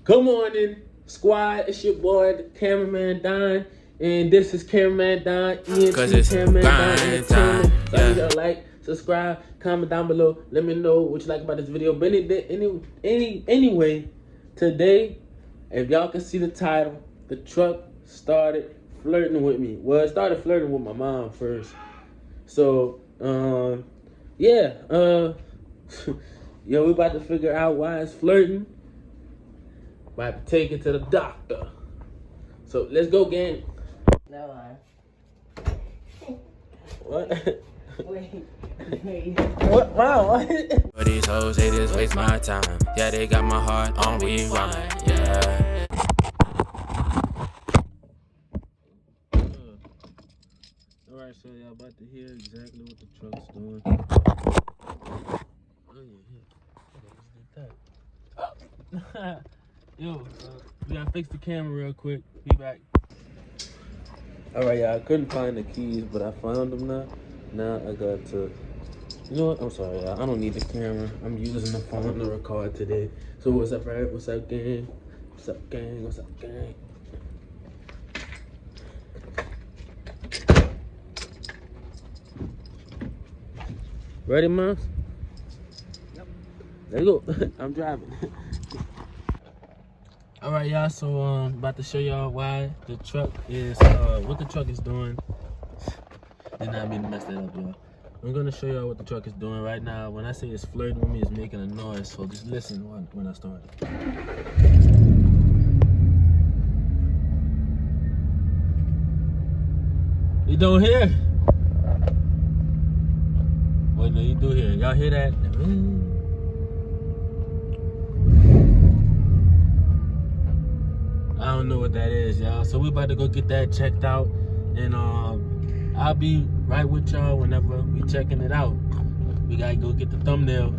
Good morning, squad. It's your boy, the cameraman Don, and this is cameraman Don. Cause it's Cameraman Don grind time, Entertainment. So I need yeah. y'all to like, subscribe, comment down below. Let me know what you like about this video. But anyway, today, if y'all can see the title, the truck started flirting with me. Well, it started flirting with my mom first. So, yeah, yo, we about to figure out why it's flirting. About to take it to the doctor. So let's go, gang. No, What? wait. What? Wow. What? But these hoes, they just waste my time. Yeah, they got my heart on rewind, yeah. Alright, so y'all about to hear exactly what the truck's doing. Oh, yeah. Yo, we gotta fix the camera real quick. Be back. Alright, y'all. I couldn't find the keys, but I found them now. Now I got to. You know what? I'm sorry, y'all. I don't need the camera. I'm using the phone to record today. So what's up, right? What's up, gang? What's up, gang? What's up, gang? Ready, Moms? Yep. Let's go. I'm driving. All right, y'all. So about to show y'all why the truck is what the truck is doing. Did not mean to mess that up, y'all. I'm gonna show y'all what the truck is doing right now. When I say it's flirting with me, it's making a noise. So just listen when I start. You don't hear? Wait, no, you do hear. Y'all hear that? I don't know what that is, y'all. So we about to go get that checked out, and I'll be right with y'all whenever we checking it out. We gotta go get the thumbnail